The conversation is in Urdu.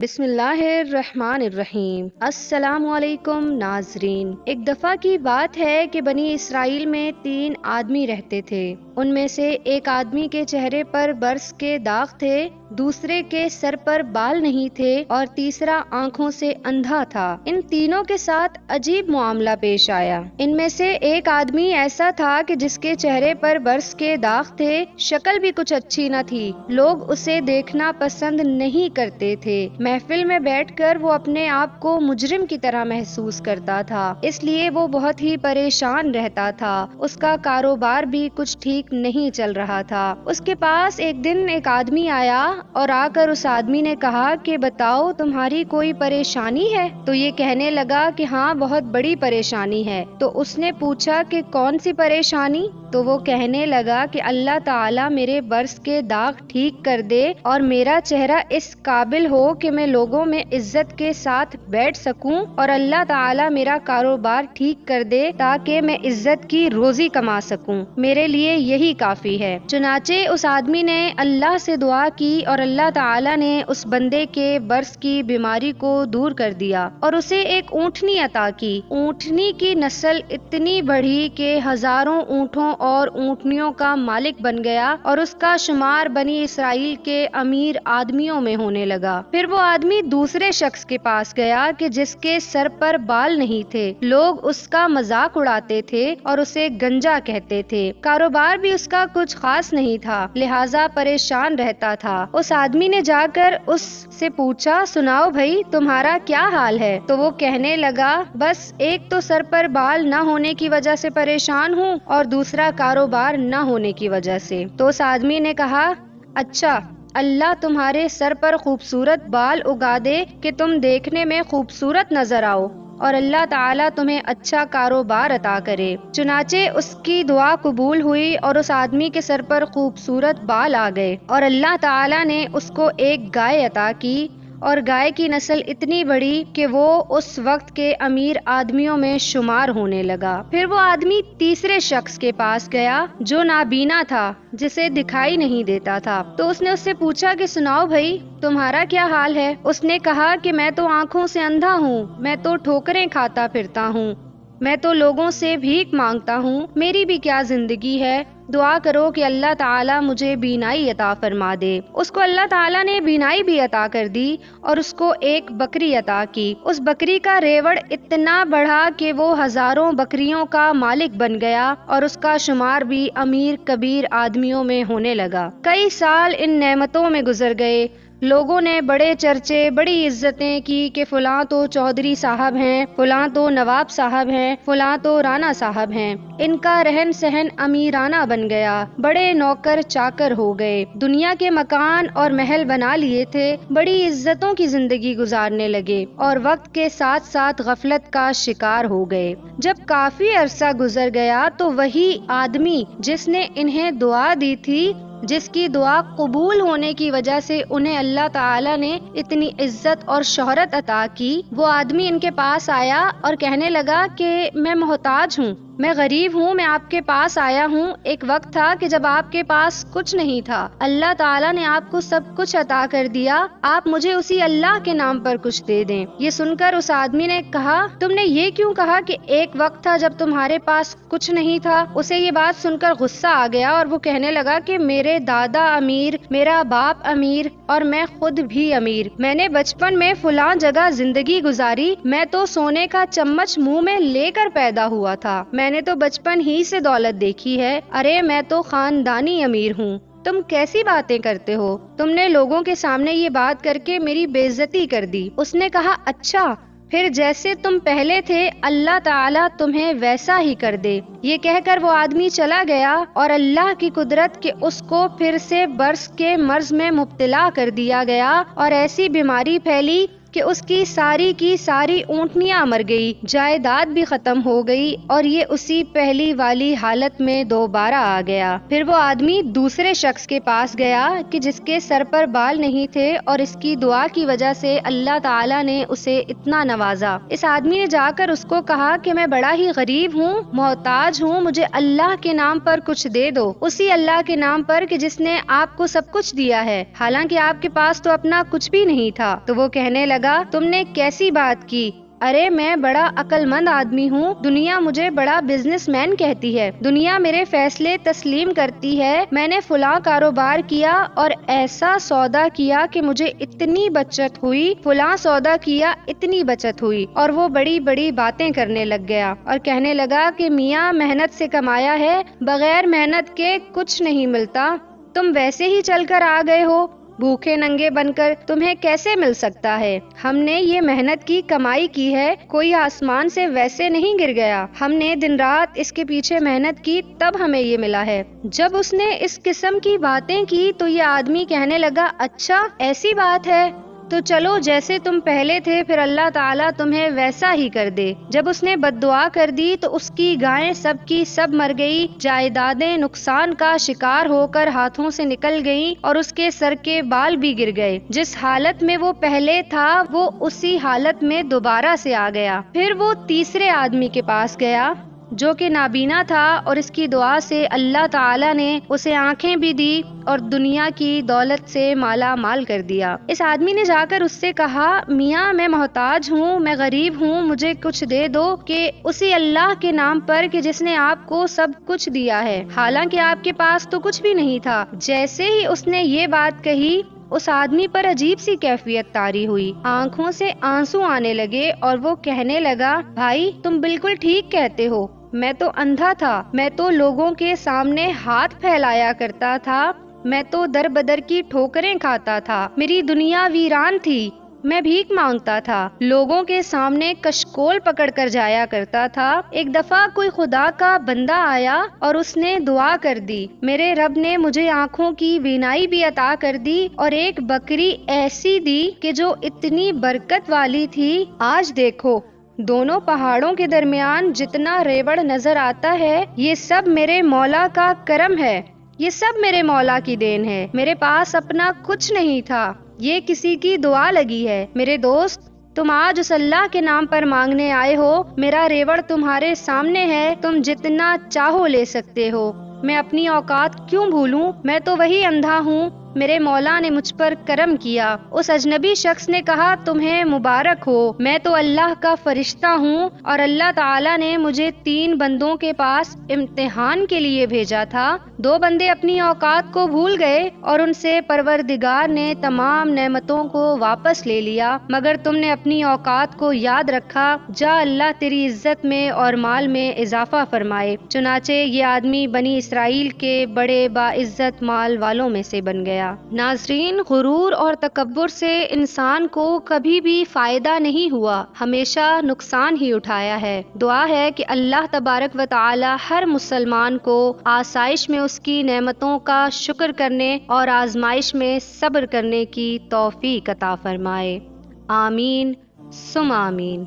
بسم اللہ الرحمن الرحیم۔ السلام علیکم ناظرین۔ ایک دفعہ کی بات ہے کہ بنی اسرائیل میں 3 آدمی رہتے تھے۔ ان میں سے ایک آدمی کے چہرے پر برس کے داغ تھے، دوسرے کے سر پر بال نہیں تھے اور تیسرا آنکھوں سے اندھا تھا۔ ان تینوں کے ساتھ عجیب معاملہ پیش آیا۔ ان میں سے ایک آدمی ایسا تھا کہ جس کے چہرے پر برس کے داغ تھے، شکل بھی کچھ اچھی نہ تھی، لوگ اسے دیکھنا پسند نہیں کرتے تھے۔ محفل میں بیٹھ کر وہ اپنے آپ کو مجرم کی طرح محسوس کرتا تھا، اس لیے وہ بہت ہی پریشان رہتا تھا۔ اس کا کاروبار بھی کچھ ٹھیک نہیں چل رہا تھا۔ اس کے پاس ایک دن ایک آدمی آیا اور آ کر اس آدمی نے کہا کہ بتاؤ تمہاری کوئی پریشانی ہے؟ تو یہ کہنے لگا کہ ہاں بہت بڑی پریشانی ہے۔ تو اس نے پوچھا کہ کون سی پریشانی؟ تو وہ کہنے لگا کہ اللہ تعالیٰ میرے برس کے داغ ٹھیک کر دے اور میرا چہرہ اس قابل ہو کہ میں لوگوں میں عزت کے ساتھ بیٹھ سکوں، اور اللہ تعالیٰ میرا کاروبار ٹھیک کر دے تاکہ میں عزت کی روزی کما سکوں، میرے لیے یہی کافی ہے۔ چنانچہ اس آدمی نے اللہ سے دعا کی اور اللہ تعالیٰ نے اس بندے کے برس کی بیماری کو دور کر دیا اور اسے ایک اونٹنی عطا کی۔ اونٹنی کی نسل اتنی بڑھی کہ ہزاروں اونٹوں اور اونٹنیوں کا مالک بن گیا اور اس کا شمار بنی اسرائیل کے امیر آدمیوں میں ہونے لگا۔ پھر وہ آدمی دوسرے شخص کے پاس گیا کہ جس کے سر پر بال نہیں تھے، لوگ اس کا مذاق اڑاتے تھے اور اسے گنجا کہتے تھے، کاروبار بھی اس کا کچھ خاص نہیں تھا، لہٰذا پریشان رہتا تھا۔ اس آدمی نے جا کر اس سے پوچھا، سناؤ بھائی تمہارا کیا حال ہے؟ تو وہ کہنے لگا، بس ایک تو سر پر بال نہ ہونے کی وجہ سے پریشان ہوں اور دوسرا کاروبار نہ ہونے کی وجہ سے۔ تو اس آدمی نے کہا، اچھا اللہ تمہارے سر پر خوبصورت بال اگا دے کہ تم دیکھنے میں خوبصورت نظر آؤ، اور اللہ تعالیٰ تمہیں اچھا کاروبار عطا کرے۔ چنانچہ اس کی دعا قبول ہوئی اور اس آدمی کے سر پر خوبصورت بال آ گئے، اور اللہ تعالیٰ نے اس کو ایک گائے عطا کی، اور گائے کی نسل اتنی بڑی کہ وہ اس وقت کے امیر آدمیوں میں شمار ہونے لگا۔ پھر وہ آدمی تیسرے شخص کے پاس گیا جو نابینا تھا، جسے دکھائی نہیں دیتا تھا۔ تو اس نے اس سے پوچھا کہ سناؤ بھائی تمہارا کیا حال ہے؟ اس نے کہا کہ میں تو آنکھوں سے اندھا ہوں، میں تو ٹھوکریں کھاتا پھرتا ہوں، میں تو لوگوں سے بھیک مانگتا ہوں، میری بھی کیا زندگی ہے، دعا کرو کہ اللہ تعالیٰ مجھے بینائی عطا فرما دے۔ اس کو اللہ تعالیٰ نے بینائی بھی عطا کر دی اور اس کو ایک بکری عطا کی۔ اس بکری کا ریوڑ اتنا بڑھا کہ وہ ہزاروں بکریوں کا مالک بن گیا اور اس کا شمار بھی امیر کبیر آدمیوں میں ہونے لگا۔ کئی سال ان نعمتوں میں گزر گئے، لوگوں نے بڑے چرچے بڑی عزتیں کی کہ فلاں تو چودھری صاحب ہیں، فلاں تو نواب صاحب ہیں، فلاں تو رانا صاحب ہیں۔ ان کا رہن سہن امیرانہ بن گیا، بڑے نوکر چاکر ہو گئے، دنیا کے مکان اور محل بنا لیے تھے، بڑی عزتوں کی زندگی گزارنے لگے اور وقت کے ساتھ ساتھ غفلت کا شکار ہو گئے۔ جب کافی عرصہ گزر گیا تو وہی آدمی جس نے انہیں دعا دی تھی، جس کی دعا قبول ہونے کی وجہ سے انہیں اللہ تعالیٰ نے اتنی عزت اور شہرت عطا کی، وہ آدمی ان کے پاس آیا اور کہنے لگا کہ میں محتاج ہوں، میں غریب ہوں، میں آپ کے پاس آیا ہوں۔ ایک وقت تھا کہ جب آپ کے پاس کچھ نہیں تھا، اللہ تعالیٰ نے آپ کو سب کچھ عطا کر دیا، آپ مجھے اسی اللہ کے نام پر کچھ دے دیں۔ یہ سن کر اس آدمی نے کہا، تم نے یہ کیوں کہا کہ ایک وقت تھا جب تمہارے پاس کچھ نہیں تھا؟ اسے یہ بات سن کر غصہ آ گیا اور وہ کہنے لگا کہ میرے دادا امیر، میرا باپ امیر اور میں خود بھی امیر، میں نے بچپن میں فلاں جگہ زندگی گزاری، میں تو سونے کا چمچ منہ میں لے کر پیدا ہوا تھا، میں نے تو بچپن ہی سے دولت دیکھی ہے، ارے میں تو خاندانی امیر ہوں، تم کیسی باتیں کرتے ہو؟ تم نے لوگوں کے سامنے یہ بات کر کے میری بے عزتی کر دی۔ اس نے کہا، اچھا پھر جیسے تم پہلے تھے اللہ تعالیٰ تمہیں ویسا ہی کر دے۔ یہ کہہ کر وہ آدمی چلا گیا اور اللہ کی قدرت کہ اس کو پھر سے برس کے مرض میں مبتلا کر دیا گیا اور ایسی بیماری پھیلی کہ اس کی ساری اونٹنیاں مر گئی، جائیداد بھی ختم ہو گئی اور یہ اسی پہلی والی حالت میں دوبارہ آ گیا۔ پھر وہ آدمی دوسرے شخص کے پاس گیا کہ جس کے سر پر بال نہیں تھے اور اس کی دعا کی وجہ سے اللہ تعالیٰ نے اسے اتنا نوازا۔ اس آدمی نے جا کر اس کو کہا کہ میں بڑا ہی غریب ہوں، محتاج ہوں، مجھے اللہ کے نام پر کچھ دے دو، اسی اللہ کے نام پر کہ جس نے آپ کو سب کچھ دیا ہے، حالانکہ آپ کے پاس تو اپنا کچھ بھی نہیں تھا۔ تو وہ کہنے لگا تم نے کیسی بات کی؟ ارے میں بڑا عقل مند آدمی ہوں، دنیا مجھے بڑا بزنس مین کہتی ہے، دنیا میرے فیصلے تسلیم کرتی ہے، میں نے فلاں کاروبار کیا اور ایسا سودا کیا کہ مجھے اتنی بچت ہوئی، فلاں سودا کیا اتنی بچت ہوئی، اور وہ بڑی بڑی باتیں کرنے لگ گیا اور کہنے لگا کہ میاں محنت سے کمایا ہے، بغیر محنت کے کچھ نہیں ملتا، تم ویسے ہی چل کر آ گئے ہو، بھوکے ننگے بن کر تمہیں کیسے مل سکتا ہے؟ ہم نے یہ محنت کی کمائی کی ہے، کوئی آسمان سے ویسے نہیں گر گیا، ہم نے دن رات اس کے پیچھے محنت کی تب ہمیں یہ ملا ہے۔ جب اس نے اس قسم کی باتیں کی تو یہ آدمی کہنے لگا اچھا ایسی بات ہے، تو چلو جیسے تم پہلے تھے پھر اللہ تعالیٰ تمہیں ویسا ہی کر دے۔ جب اس نے بد دعا کر دی تو اس کی گائیں سب کی سب مر گئی، جائیدادیں نقصان کا شکار ہو کر ہاتھوں سے نکل گئیں اور اس کے سر کے بال بھی گر گئے، جس حالت میں وہ پہلے تھا وہ اسی حالت میں دوبارہ سے آ گیا۔ پھر وہ تیسرے آدمی کے پاس گیا جو کہ نابینا تھا اور اس کی دعا سے اللہ تعالیٰ نے اسے آنکھیں بھی دی اور دنیا کی دولت سے مالا مال کر دیا۔ اس آدمی نے جا کر اس سے کہا میاں میں محتاج ہوں، میں غریب ہوں، مجھے کچھ دے دو کہ اسی اللہ کے نام پر کہ جس نے آپ کو سب کچھ دیا ہے، حالانکہ آپ کے پاس تو کچھ بھی نہیں تھا۔ جیسے ہی اس نے یہ بات کہی اس آدمی پر عجیب سی کیفیت طاری ہوئی، آنکھوں سے آنسو آنے لگے اور وہ کہنے لگا بھائی تم بالکل ٹھیک کہتے ہو، میں تو اندھا تھا، میں تو لوگوں کے سامنے ہاتھ پھیلایا کرتا تھا، میں تو در بدر کی ٹھوکریں کھاتا تھا، میری دنیا ویران تھی، میں بھیک مانگتا تھا، لوگوں کے سامنے کشکول پکڑ کر جایا کرتا تھا۔ ایک دفعہ کوئی خدا کا بندہ آیا اور اس نے دعا کر دی، میرے رب نے مجھے آنکھوں کی بینائی بھی عطا کر دی اور ایک بکری ایسی دی کہ جو اتنی برکت والی تھی، آج دیکھو دونوں پہاڑوں کے درمیان جتنا ریوڑ نظر آتا ہے یہ سب میرے مولا کا کرم ہے، یہ سب میرے مولا کی دین ہے، میرے پاس اپنا کچھ نہیں تھا، یہ کسی کی دعا لگی ہے۔ میرے دوست تم آج اس اللہ کے نام پر مانگنے آئے ہو، میرا ریوڑ تمہارے سامنے ہے، تم جتنا چاہو لے سکتے ہو، میں اپنی اوقات کیوں بھولوں، میں تو وہی اندھا ہوں، میرے مولا نے مجھ پر کرم کیا۔ اس اجنبی شخص نے کہا تمہیں مبارک ہو، میں تو اللہ کا فرشتہ ہوں اور اللہ تعالیٰ نے مجھے 3 بندوں کے پاس امتحان کے لیے بھیجا تھا، 2 بندے اپنی اوقات کو بھول گئے اور ان سے پروردگار نے تمام نعمتوں کو واپس لے لیا، مگر تم نے اپنی اوقات کو یاد رکھا، جا اللہ تیری عزت میں اور مال میں اضافہ فرمائے۔ چنانچہ یہ آدمی بنی اسرائیل کے بڑے باعزت مال والوں میں سے بن گیا۔ ناظرین، غرور اور تکبر سے انسان کو کبھی بھی فائدہ نہیں ہوا، ہمیشہ نقصان ہی اٹھایا ہے۔ دعا ہے کہ اللہ تبارک و تعالی ہر مسلمان کو آسائش میں اس کی نعمتوں کا شکر کرنے اور آزمائش میں صبر کرنے کی توفیق عطا فرمائے۔ آمین ثم آمین۔